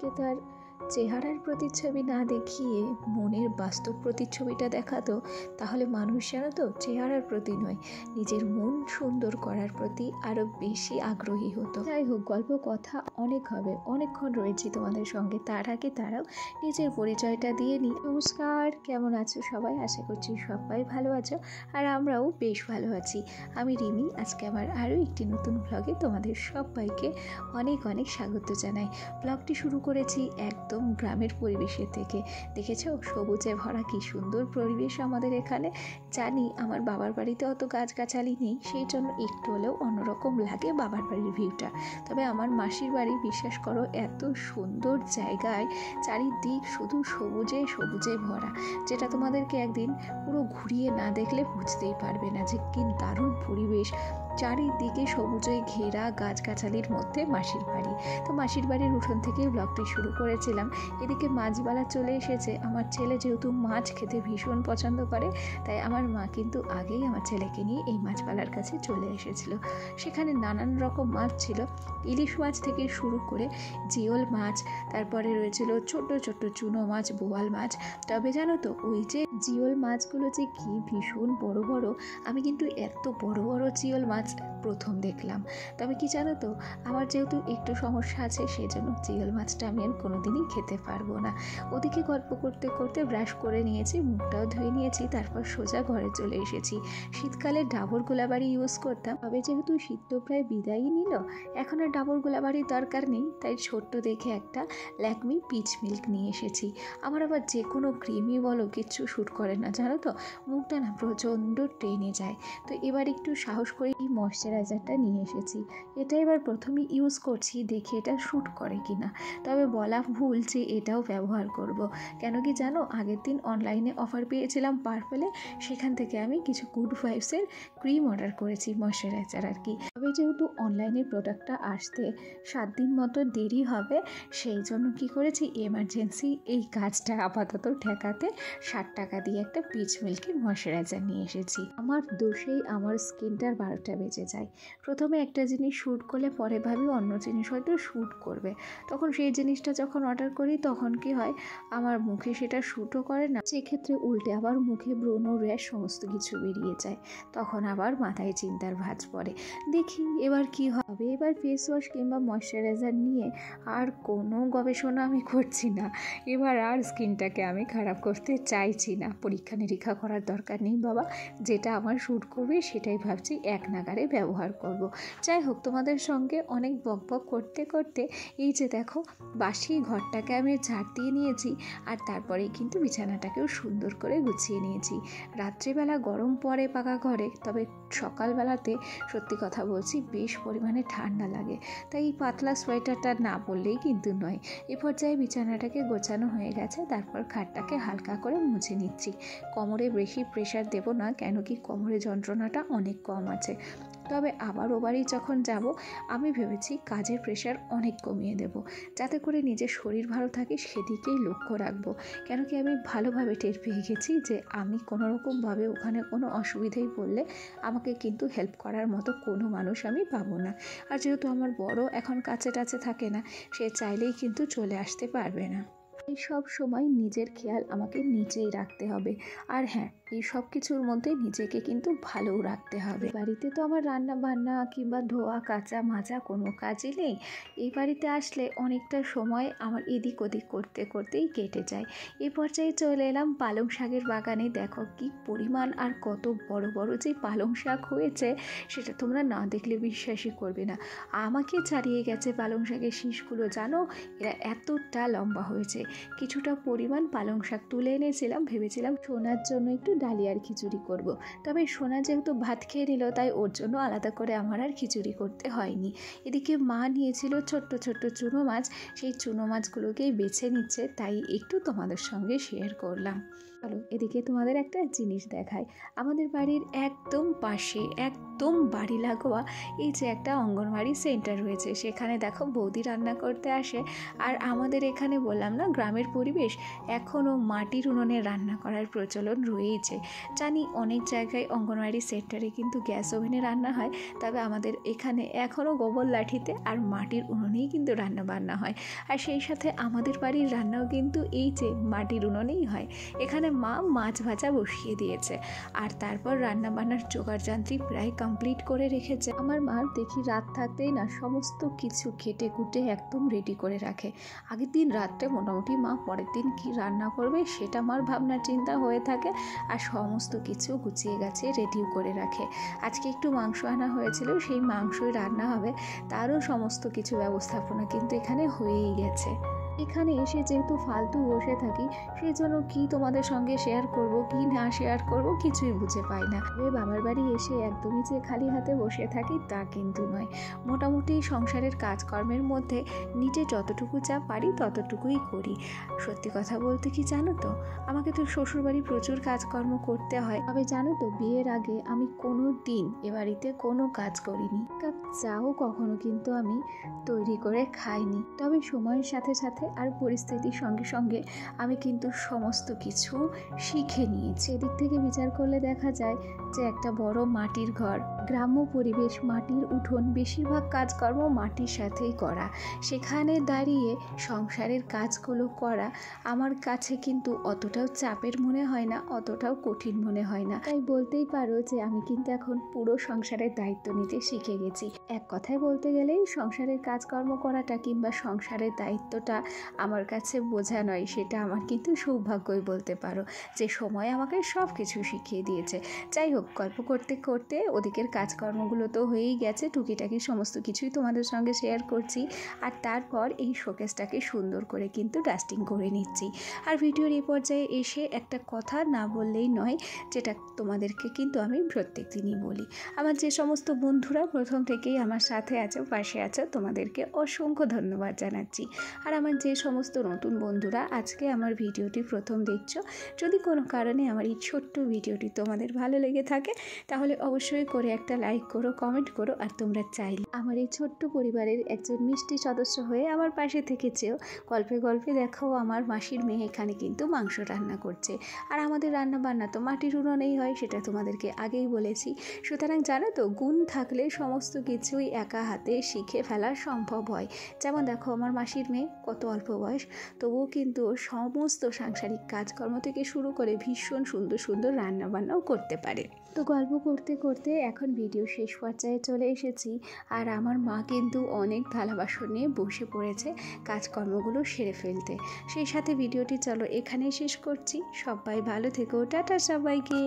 মানুষকে তার চেহারার প্রতিচ্ছবি না দেখিয়ে মনের বাস্তব প্রতিচ্ছবিটা দেখাতো, তাহলে মানুষ জানো তো চেহারার প্রতি নয়, নিজের মন সুন্দর করার প্রতি আরও বেশি আগ্রহী হতো। যাই হোক, গল্প কথা অনেক হবে, অনেকক্ষণ রয়েছি তোমাদের সঙ্গে। তার আগে তারাও নিজের পরিচয়টা দিয়ে নিই। নমস্কার, কেমন আছো সবাই? আশা করছি সবাই ভালো আছো, আর আমরাও বেশ ভালো আছি। আমি রিমি। আজকে আমার আরও একটি নতুন ব্লগে তোমাদের সবাইকে অনেক অনেক স্বাগত জানাই। ব্লগটি শুরু করেছি একদম গ্রামের পরিবেশের থেকে। দেখেছো সবুজে ভরা কি সুন্দর পরিবেশ আমাদের এখানে। জানি আমার বাবার বাড়িতে অত গাছগাছালি নেই, সেই জন্য একটু হলেও অন্যরকম লাগে বাবার বাড়ির ভিউটা। তবে আমার মাসির বাড়ি, বিশ্বাস করো, এত সুন্দর জায়গায়, চারিদিক শুধু সবুজে সবুজে ভরা, যেটা তোমাদেরকে একদিন পুরো ঘুরিয়ে না দেখলে বুঝতেই পারবে না যে কি দারুণ পরিবেশ। চারিদিকে সবুজে ঘেরা গাছগাছালির মধ্যে মাসির বাড়ি। তো মাসির বাড়ির উঠোন থেকেই ব্লগটি শুরু করেছিলাম। এদিকে মাছবালা চলে এসেছে। আমার ছেলে যেহেতু মাছ খেতে ভীষণ পছন্দ করে, তাই আমার মা কিন্তু আগেই আমার ছেলেকে নিয়ে এই মাছবালার কাছে চলে এসেছিল। সেখানে নানান রকম মাছ ছিল, ইলিশ মাছ থেকে শুরু করে জিওল মাছ, তারপরে রয়েছিল ছোট ছোট চুনো মাছ, বোয়াল মাছ। তবে জানো তো, ওই যে জিওল মাছগুলো যে কি ভীষণ বড় বড়, আমি কিন্তু এত বড় বড় জিওল মাছ প্রথম দেখলাম। তবে কি জানো তো, আমার যেহেতু একটু সমস্যা আছে, সেজন্য জিওল মাছটা আমি আর কোনোদিনই খেতে পারবো না। ওদিকে গল্প করতে করতে ব্রাশ করে নিয়েছি, মুখটাও ধুয়ে নিয়েছি, তারপর সোজা ঘরে চলে এসেছি। শীতকালে ডাবর গোলাবাড়ি ইউজ করতাম, তবে যেহেতু শীত তো প্রায় বিদায়ই নিল, এখন আর ডাবর গোলাবাড়ির দরকার নেই, তাই ছোট্ট দেখে একটা ল্যাকমি পিচ মিল্ক নিয়ে এসেছি। আমার আবার যে কোনো ক্রিমই বলো কিচ্ছু শ্যুট করে না, জানো তো, মুখটা না প্রচণ্ড টেনে যায়। তো এবার একটু সাহস করে এই ময়শ্চারাইজারটা নিয়ে এসেছি। এটা এবার প্রথমেই ইউজ করছি, দেখি এটা শ্যুট করে কি না। তবে বলা ভুল যে এটাও ব্যবহার করব, কেন কি জানো, আগের দিন অনলাইনে অফার পেয়েছিলাম পার্পেলে, সেখান থেকে আমি কিছু গুড ভাইবসের ক্রিম অর্ডার করেছি, ময়শ্চারাইজার আর কি। তবে যেহেতু অনলাইনের প্রোডাক্টটা আসতে 7 দিন মতো দেরি হবে, সেই জন্য কি করেছি, এমার্জেন্সি এই কাজটা আপাতত ঠেকাতে 60 টাকা দিয়ে একটা পিচ মিল্কের ময়শ্চারাইজার নিয়ে এসেছি। আমার দোষেই আমার স্কিনটার 12টা বেজে যায়। প্রথমে একটা জিনিস শ্যুট করলে পরে ভাবি অন্য জিনিস হয়তো শ্যুট করবে, তখন সেই জিনিসটা যখন অর্ডার করি তখন কি হয়, আমার মুখে সেটা শ্যুটও করে না, সেক্ষেত্রে উল্টে আবার মুখে ব্রণ, র্যাশ সমস্ত কিছু বেরিয়ে যায়। তখন আবার মাথায় চিন্তার ভাঁজ পড়ে। দেখি এবার কি হবে। এবার ফেস ওয়াশ কিংবা ময়শ্চারাইজার নিয়ে আর কোনো গবেষণা আমি করছি না। এবার আর স্কিনটাকে আমি খারাপ করতে চাইছি না। পরীক্ষা নিরীক্ষা করার দরকার নেই বাবা, যেটা আমার শ্যুট করবে সেটাই ভাবছি এক নাগারে ব্যবহার করব। যাই হোক, তোমাদের সঙ্গে অনেক বকবক করতে করতে এই যে দেখো, বাসি ঘরটাকে আমি ঝাড় দিয়ে নিয়েছি, আর তারপরেই কিন্তু বিছানাটাকেও সুন্দর করে গুছিয়ে নিয়েছি। রাত্রিবেলা গরম পড়ে পাকা ঘরে, তবে সকালবেলাতে সত্যি কথা বলছি বেশ পরিমাণে ঠান্ডা লাগে, তাই এই পাতলা সোয়েটারটা না পরলেই কিন্তু নয়। এ পর্যায়ে বিছানাটাকে গোছানো হয়ে গেছে, তারপর খাটটাকে হালকা করে মুছে নিচ্ছি। কোমরে বেশি প্রেশার দেব না, কেন কি কোমরে যন্ত্রণাটা অনেক কম আছে। তবে আবার ও বাড়ি যখন যাব, আমি ভেবেছি কাজের প্রেশার অনেক কমিয়ে দেব, যাতে করে নিজের শরীর ভালো থাকে সেদিকেই লক্ষ্য রাখবো। কেন কি আমি ভালোভাবে টের পেয়ে গেছি যে আমি কোনোরকমভাবে ওখানে কোনো অসুবিধায় পড়লে আমাকে কিন্তু হেল্প করার মতো কোনো মানুষ আমি পাবো না। আর যেহেতু আমার বড় এখন কাছে টাছে থাকে না, সে চাইলেই কিন্তু চলে আসতে পারবে না। এই সব সময় নিজের খেয়াল আমাকে নিজেই রাখতে হবে। আর হ্যাঁ, এই সব কিছুর মধ্যে নিজেকে কিন্তু ভালোও রাখতে হবে। বাড়িতে তো আমার রান্না বান্না কিংবা ধোয়া কাচা মাজা কোনো কাজই নেই। এই বাড়িতে আসলে অনেকটা সময় আমার এদিক ওদিক করতে করতেই কেটে যায়। এই পর্যায়ে চলে এলাম পালং শাকের বাগানে। দেখো কি পরিমাণ আর কত বড় বড় যে পালং শাক হয়েছে, সেটা তোমরা না দেখলে বিশ্বাসই করবে না। আমাকে ছাড়িয়ে গেছে পালং শাকের শীষগুলো, জানো, এরা এতটা লম্বা হয়েছে। কিছুটা পরিমাণ পালং শাক তুলে এনেছিলাম, ভেবেছিলাম সোনার জন্য একটু ডালিয়ার খিচুড়ি করব। তবে সোনা যেহেতু ভাত খেয়ে নিল, তাই ওর জন্য আলাদা করে আমার আর খিচুড়ি করতে হয়নি। এদিকে মা নিয়েছিল ছোট্ট ছোট্ট চুনো মাছ, সেই চুনো মাছগুলোকেই বেছে নিচ্ছে, তাই একটু তোমাদের সঙ্গে শেয়ার করলাম। চলো এদিকে তোমাদের একটা জিনিস দেখায়। আমাদের বাড়ির একদম পাশে, একদম বাড়ি লাগোয়া এই যে একটা অঙ্গনওয়াড়ি সেন্টার রয়েছে, সেখানে দেখো বৌদি রান্না করতে আসে। আর আমাদের এখানে বললাম না, গ্রামের পরিবেশ, এখনও মাটির উনুনে রান্না করার প্রচলন রয়েছে। জানি অনেক জায়গায় অঙ্গনওয়াড়ি সেন্টারে কিন্তু গ্যাস ওভেনে রান্না হয়, তবে আমাদের এখানে এখনও গোবর লাঠিতে আর মাটির উনুনেই কিন্তু রান্না বান্না হয়। আর সেই সাথে আমাদের বাড়ির রান্নাও কিন্তু এই যে মাটির উনুনেই হয়। এখানে মা মাছ ভাজা বসিয়ে দিয়েছে, আর তারপর রান্না বান্নার জোগাড়যন্ত্রী প্রায় কমপ্লিট করে রেখেছে। আমার মা দেখি রাত থাকতেই না সমস্ত কিছু কেটে কুটে একদম রেডি করে রাখে। আগের দিন রাত্রে মোটামুটি মা পরের দিন কি রান্না করবে সেটা আমার ভাবনা চিন্তা হয়ে থাকে, আর সমস্ত কিছু গুছিয়ে গাছিয়ে রেডিও করে রাখে। আজকে একটু মাংস আনা হয়েছিল, সেই মাংসই রান্না হবে, তারও সমস্ত কিছু ব্যবস্থাপনা কিন্তু এখানে হয়েই গেছে। এখানে এসে যেহেতু ফালতু বসে থাকি, সেই জন্য কি তোমাদের সঙ্গে শেয়ার করব কি না শেয়ার করব কিছুই বুঝে পাই না। বাবার বাড়ি এসে একদমই যে খালি হাতে বসে থাকি তা কিন্তু নয়। মোটামুটি সংসারের কাজকর্মের মধ্যে নিজে যতটুকু যা পারি ততটুকুই করি। সত্যি কথা বলতে কি জানো তো, আমাকে তো শ্বশুরবাড়ি প্রচুর কাজকর্ম করতে হয়, তবে জানো তো বিয়ের আগে আমি কোনো দিন এ বাড়িতে কোনো কাজ করিনি। কাপ চাও কখনো কিন্তু আমি তৈরি করে খাইনি। তবে সময়ের সাথে সাথে আর পরিস্থিতির সঙ্গে সঙ্গে আমি কিন্তু সমস্ত কিছু শিখে নিয়েছি। এদিক থেকে বিচার করলে দেখা যায় যে একটা বড় মাটির ঘর, গ্রাম্য পরিবেশ, মাটির উঠোন, বেশিরভাগ কাজকর্ম মাটির সাথেই করা। সেখানে দাঁড়িয়ে সংসারের কাজগুলো করা আমার কাছে কিন্তু অতটাও চাপের মনে হয় না, অতটাও কঠিন মনে হয় না। তাই বলতেই পারো যে আমি কিন্তু এখন পুরো সংসারের দায়িত্ব নিতে শিখে গেছি। এক কথায় বলতে গেলেই সংসারের কাজকর্ম করাটা কিংবা সংসারের দায়িত্বটা আমার কাছে বোঝা নয়, সেটা আমার কিন্তু সৌভাগ্যই বলতে পারো, যে সময় আমাকে সব কিছু শিখিয়ে দিয়েছে। যাই হোক, গল্প করতে করতে ওদিকের কাজকর্মগুলো তো হয়েই গেছে, টুকিটাকি সমস্ত কিছুই তোমাদের সঙ্গে শেয়ার করছি। আর তারপর এই শোকেসটাকে সুন্দর করে কিন্তু ডাস্টিং করে নিচ্ছি। আর ভিডিওর এই পর্যায়ে এসে একটা কথা না বললেই নয়, যেটা তোমাদেরকে কিন্তু আমি প্রত্যেক দিনই বলি। আমার যে সমস্ত বন্ধুরা প্রথম থেকেই আমার সাথে আছো, পাশে আছো, তোমাদেরকে অসংখ্য ধন্যবাদ জানাচ্ছি। আর আমার যে সমস্ত নতুন বন্ধুরা আজকে আমার ভিডিওটি প্রথম দেখছো, যদি কোনো কারণে আমার এই ছোট্ট ভিডিওটি তোমাদের ভালো লেগে থাকে তাহলে অবশ্যই করে একটা লাইক করো, কমেন্ট করো। আর তোমরা চাইলে আমার এই ছোট্ট পরিবারের একজন মিষ্টি সদস্য হয়ে আমার পাশে থেকেছেও। গল্পে গল্পে দেখো আমার মাসির মেয়ে এখানে কিন্তু মাংস রান্না করছে। আর আমাদের রান্না বান্না তো মাটির উনুনেই হয়, সেটা তোমাদেরকে আগেই বলেছি। সুতরাং জানো তো, গুণ থাকলে সমস্ত কিছুই একা হাতে শিখে ফেলা সম্ভব হয়। যেমন দেখো আমার মাসির মেয়ে কত অল্প বয়স, তবুও কিন্তু সমস্ত সাংসারিক কাজকর্ম থেকে শুরু করে ভীষণ সুন্দর সুন্দর রান্নাবান্নাও করতে পারে। তো গল্প করতে করতে এখন ভিডিও শেষ পর্যায়ে চলে এসেছি। আর আমার মা কিন্তু অনেক থালা বাসন নিয়ে বসে পড়েছে কাজকর্মগুলো সেরে ফেলতে। সেই সাথে ভিডিওটি চলো এখানেই শেষ করছি। সবাই ভালো থেকো, টাটা সবাইকে।